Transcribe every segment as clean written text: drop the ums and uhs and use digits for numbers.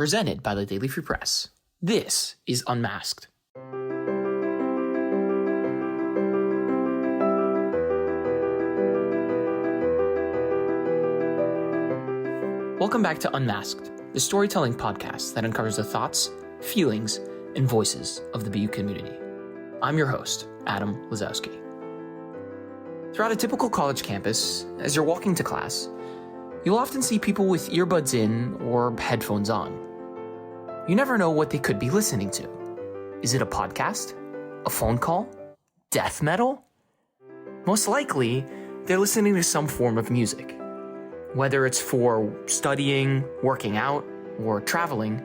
presented by the Daily Free Press. This is Unmasked. Welcome back to Unmasked, the storytelling podcast that uncovers the thoughts, feelings, and voices of the BU community. I'm your host, Adam Lazowski. Throughout a typical college campus, as you're walking to class, you'll often see people with earbuds in or headphones on. You never know what they could be listening to. Is it a podcast? A phone call? Death metal? Most likely, they're listening to some form of music. Whether it's for studying, working out, or traveling,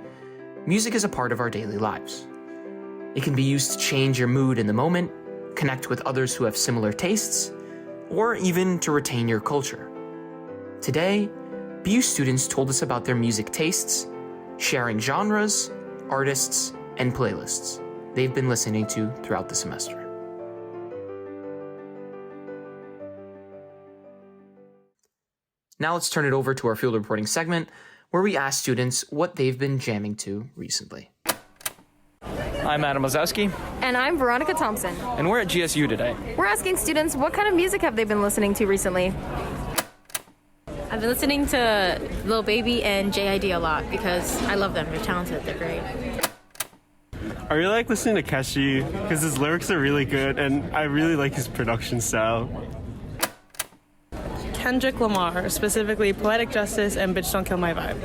music is a part of our daily lives. It can be used to change your mood in the moment, connect with others who have similar tastes, or even to retain your culture. Today, BU students told us about their music tastes, sharing genres, artists, and playlists they've been listening to throughout the semester. Now let's turn it over to our field reporting segment, where we ask students what they've been jamming to recently. I'm Adam Lazowski. And I'm Veronica Thompson. And we're at GSU today. We're asking students what kind of music have they been listening to recently? I've been listening to Lil Baby and JID a lot because I love them. They're talented. They're great. I really like listening to Keshi because his lyrics are really good and I really like his production style. Kendrick Lamar, specifically Poetic Justice and Bitch Don't Kill My Vibe.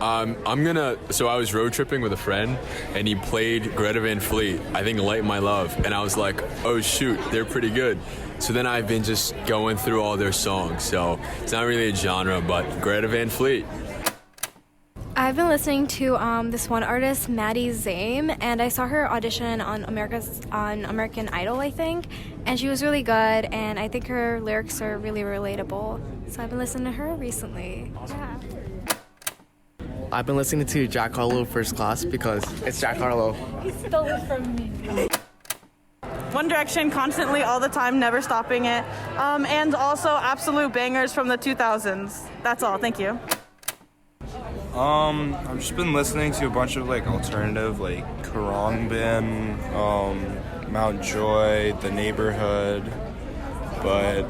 I was road tripping with a friend and he played Greta Van Fleet, I think Light My Love, and I was like, oh shoot, they're pretty good. So then I've been just going through all their songs, so it's not really a genre, but Greta Van Fleet. I've been listening to this one artist, Maddie Zame, and I saw her audition on American Idol, I think, and she was really good, and I think her lyrics are really relatable. So I've been listening to her recently. Yeah. I've been listening to Jack Harlow First Class because it's Jack Harlow. He stole it from me. One Direction, constantly, all the time, never stopping it. And also absolute bangers from the 2000s. That's all. Thank you. I've just been listening to a bunch of alternative, Karangbin, Mount Joy, The Neighborhood, but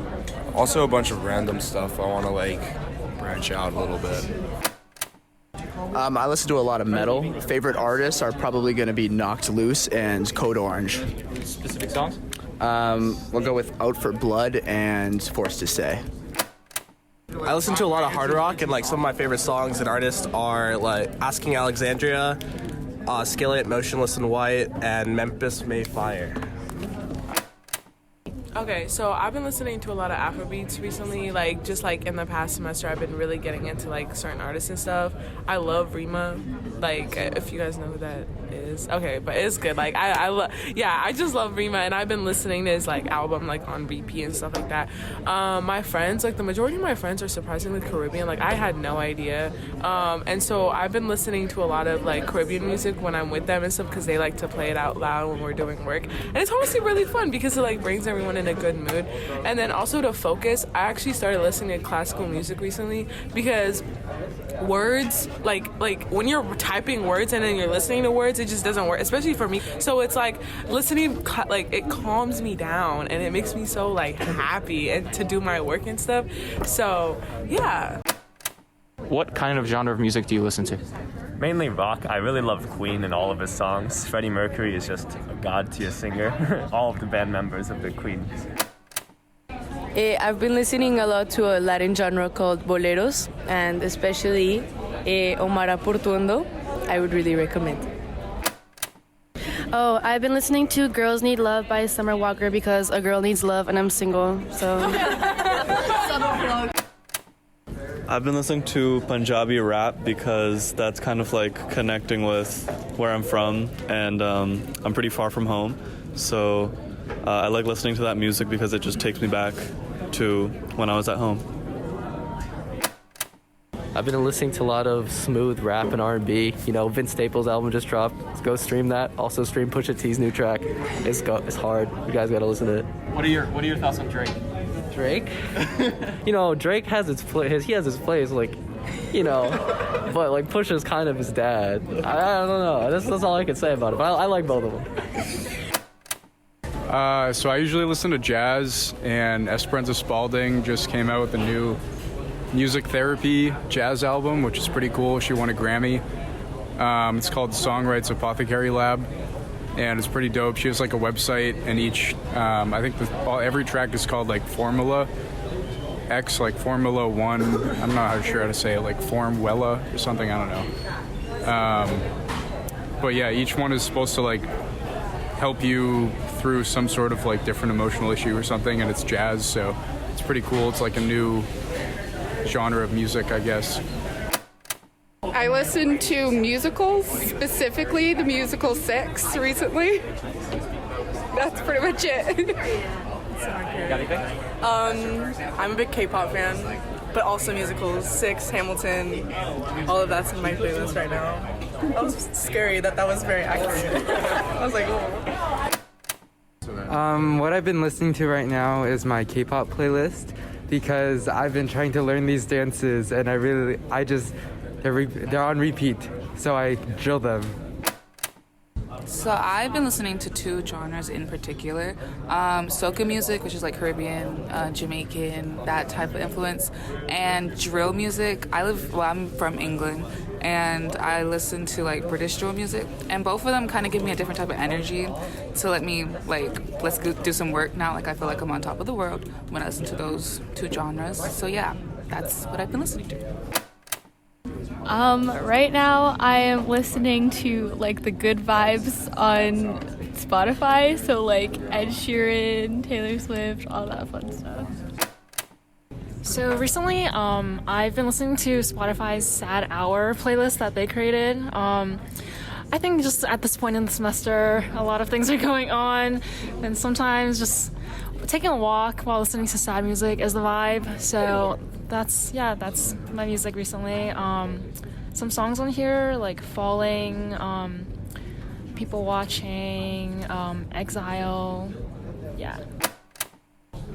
also a bunch of random stuff. I want to branch out a little bit. I listen to a lot of metal. Favorite artists are probably going to be Knocked Loose and Code Orange. Specific songs? We'll go with Out for Blood and Forced to Stay. I listen to a lot of hard rock, and some of my favorite songs and artists are Asking Alexandria, Skillet, Motionless in White, and Memphis May Fire. Okay, so I've been listening to a lot of Afrobeats recently, in the past semester I've been really getting into certain artists and stuff. I love Rima, if you guys know who that is. Okay, but it's good. I just love Rima, and I've been listening to his album on repeat and stuff like that. My friends, the majority of my friends are surprisingly Caribbean. I had no idea. And so I've been listening to a lot of Caribbean music when I'm with them and stuff because they like to play it out loud when we're doing work. And it's honestly really fun because it brings everyone in a good mood. And then also to focus, I actually started listening to classical music recently because words, when you're typing words and then you're listening to words, it just doesn't work, especially for me. So it's listening, it calms me down and it makes me so happy and to do my work and stuff. So yeah. What kind of genre of music do you listen to? Mainly rock. I really love Queen and all of his songs. Freddie Mercury is just a god tier singer. All of the band members of the Queen. I've been listening a lot to a Latin genre called boleros, and especially Omar Portuondo. I would really recommend. Oh, I've been listening to Girls Need Love by Summer Walker because a girl needs love and I'm single, so... I've been listening to Punjabi rap because that's kind of connecting with where I'm from, and I'm pretty far from home, so I like listening to that music because it just takes me back to when I was at home. I've been listening to a lot of smooth rap and R&B. Vince Staples' album just dropped. Let's go stream that. Also stream Pusha T's new track. It's hard. You guys gotta listen to it. What are your thoughts on Drake? Drake? Drake has his place. He has his place. you know, but like Pusha's kind of his dad. I don't know. That's all I can say about it. But I like both of them. So I usually listen to jazz, and Esperanza Spalding just came out with a new music therapy jazz album, which is pretty cool. She won a Grammy. It's called Songwrites Apothecary Lab, and it's pretty dope. She has like a website, and each, I think every track is called like Formula X, like Formula One. I'm not sure how to say it, like Formwella or something. I don't know. But yeah, each one is supposed to like help you through some sort of like different emotional issue or something, and it's jazz, so it's pretty cool. It's like a new genre of music, I guess. I listened to musicals, specifically the musical Six recently. That's pretty much it. I'm a big K-pop fan, but also musicals. Six, Hamilton, all of that's in my playlist right now. That was scary that was very accurate. I was like, oh. What I've been listening to right now is my K-pop playlist, because I've been trying to learn these dances, and they're on repeat, so I drill them. So I've been listening to two genres in particular, soca music, which is like Caribbean, Jamaican, that type of influence, and drill music. I'm from England, and I listen to like British drill music, and both of them kind of give me a different type of energy to let me like, let's do some work now. Like I feel like I'm on top of the world when I listen to those two genres. So yeah, that's what I've been listening to. Right now I am listening to like the good vibes on Spotify, so like Ed Sheeran, Taylor Swift, all that fun stuff. So recently, I've been listening to Spotify's Sad Hour playlist that they created. I think just at this point in the semester, a lot of things are going on, and sometimes just taking a walk while listening to sad music is the vibe. So that's my music recently. Some songs on here like Falling, People Watching, Exile, yeah.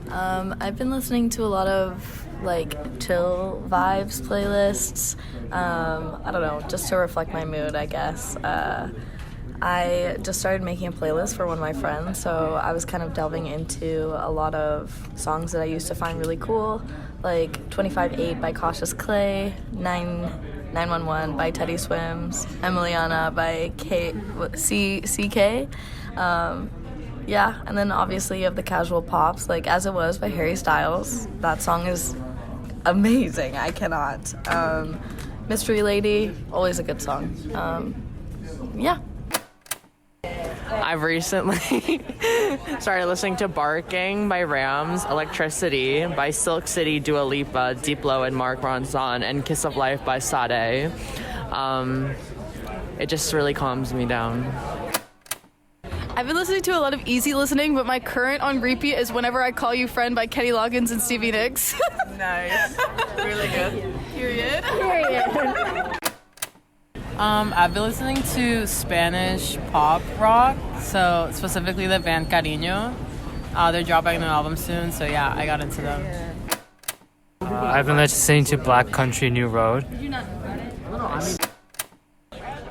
I've been listening to a lot of like chill vibes playlists. I don't know, just to reflect my mood, I guess. I just started making a playlist for one of my friends, so I was kind of delving into a lot of songs that I used to find really cool, like 25-8 by Cautious Clay, 911 by Teddy Swims, Emiliana by CK. Yeah, and then obviously you have the casual pops, like As It Was by Harry Styles. That song is amazing. I cannot. Mystery Lady, always a good song. Yeah. I've recently started listening to Barking by Rams, Electricity by Silk City, Dua Lipa, Diplo and Mark Ronson, and Kiss of Life by Sade. It just really calms me down. I've been listening to a lot of easy listening, but my current on repeat is Whenever I Call You Friend by Kenny Loggins and Stevie Nicks. Nice. Really good. Period. I've been listening to Spanish pop rock, so specifically the band Cariño. They're dropping an album soon, so yeah, I got into them. I've been listening to Black Country New Road.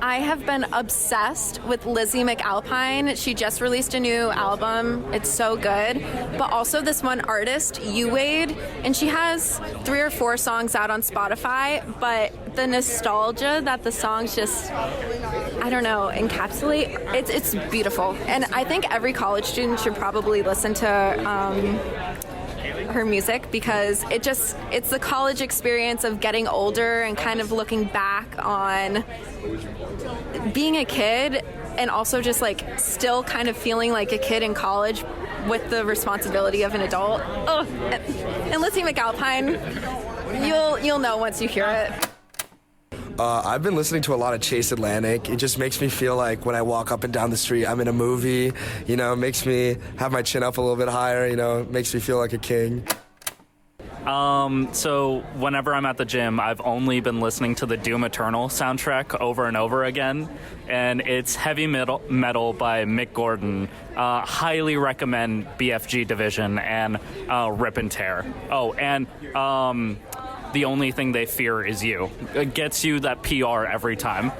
I have been obsessed with Lizzie McAlpine. She just released a new album. It's so good. But also this one artist, Wade, and she has 3 or 4 songs out on Spotify, but the nostalgia that the songs just, I don't know, encapsulate, it's beautiful. And I think every college student should probably listen to her music, because it's the college experience of getting older and kind of looking back on being a kid, and also just like still kind of feeling like a kid in college with the responsibility of an adult. Oh, and Lizzie McAlpine, you'll know once you hear it. I've been listening to a lot of Chase Atlantic. It just makes me feel like when I walk up and down the street, I'm in a movie. You know, it makes me have my chin up a little bit higher. You know, it makes me feel like a king. So whenever I'm at the gym, I've only been listening to the Doom Eternal soundtrack over and over again, and it's heavy metal by Mick Gordon. Highly recommend BFG Division and Rip and Tear. Oh, and the only thing they fear is you. It gets you that PR every time.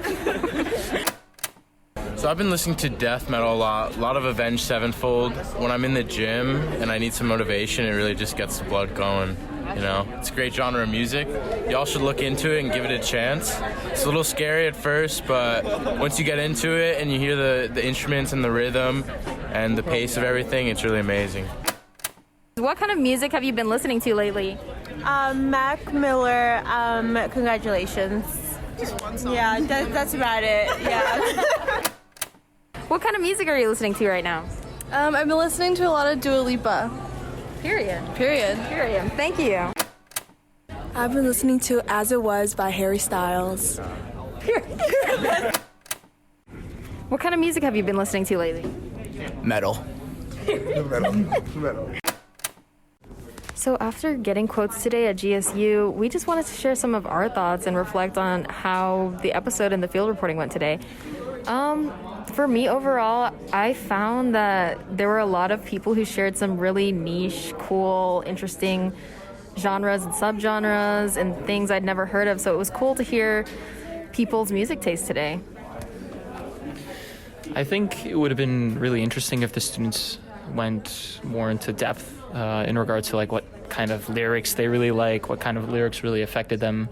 So I've been listening to death metal a lot of Avenged Sevenfold. When I'm in the gym and I need some motivation, it really just gets the blood going. You know, it's a great genre of music. Y'all should look into it and give it a chance. It's a little scary at first, but once you get into it and you hear the instruments and the rhythm and the pace of everything, it's really amazing. What kind of music have you been listening to lately? Mac Miller, congratulations. Yeah, that's about it, yeah. What kind of music are you listening to right now? I've been listening to a lot of Dua Lipa. Period. Thank you. I've been listening to As It Was by Harry Styles. What kind of music have you been listening to lately? Metal. So after getting quotes today at GSU, we just wanted to share some of our thoughts and reflect on how the episode and the field reporting went today. For me overall, I found that there were a lot of people who shared some really niche, cool, interesting genres and subgenres and things I'd never heard of. So it was cool to hear people's music taste today. I think it would have been really interesting if the students went more into depth in regards to like what kind of lyrics they really like, what kind of lyrics really affected them.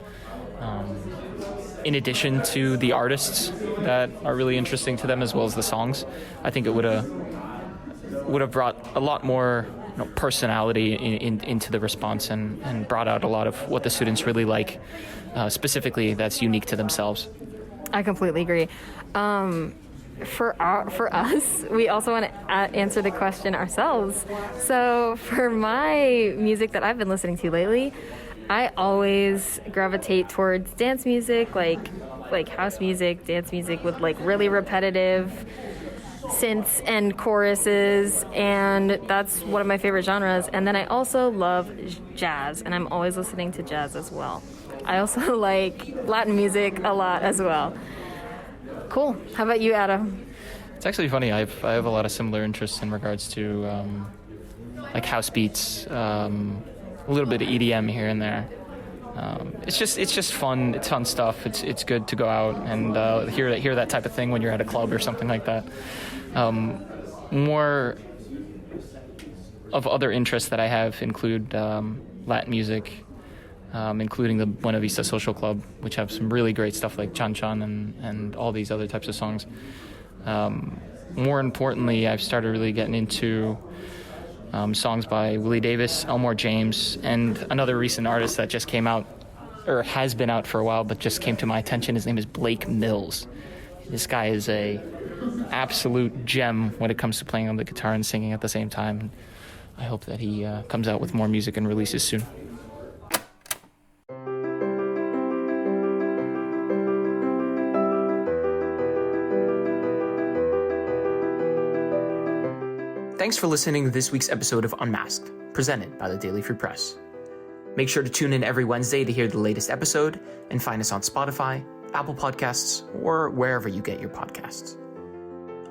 In addition to the artists that are really interesting to them, as well as the songs, I think it would have brought a lot more personality into the response and brought out a lot of what the students really like, specifically that's unique to themselves. I completely agree. For us, we also want to answer the question ourselves. So for my music that I've been listening to lately, I always gravitate towards dance music, like house music, dance music with like really repetitive synths and choruses, and that's one of my favorite genres. And then I also love jazz, and I'm always listening to jazz as well. I also like Latin music a lot as well. Cool. How about you, Adam? It's actually funny. I have a lot of similar interests in regards to like house beats, a little bit of EDM here and there. It's just fun. It's fun stuff. It's good to go out and hear that type of thing when you're at a club or something like that. More of other interests that I have include Latin music, including the Buena Vista Social Club, which have some really great stuff like Chan Chan and all these other types of songs. More importantly, I've started really getting into songs by Willie Davis, Elmore James, and another recent artist that just came out, or has been out for a while, but just came to my attention. His name is Blake Mills. This guy is a absolute gem when it comes to playing on the guitar and singing at the same time. I hope that he comes out with more music and releases soon. Thanks for listening to this week's episode of Unmasked, presented by the Daily Free Press. Make sure to tune in every Wednesday to hear the latest episode and find us on Spotify, Apple Podcasts, or wherever you get your podcasts.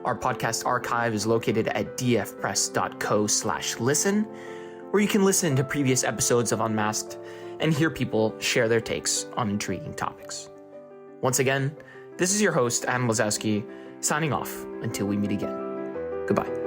Our podcast archive is located at dfpress.co/listen, where you can listen to previous episodes of Unmasked and hear people share their takes on intriguing topics. Once again, this is your host, Adam Lazowski, signing off until we meet again. Goodbye.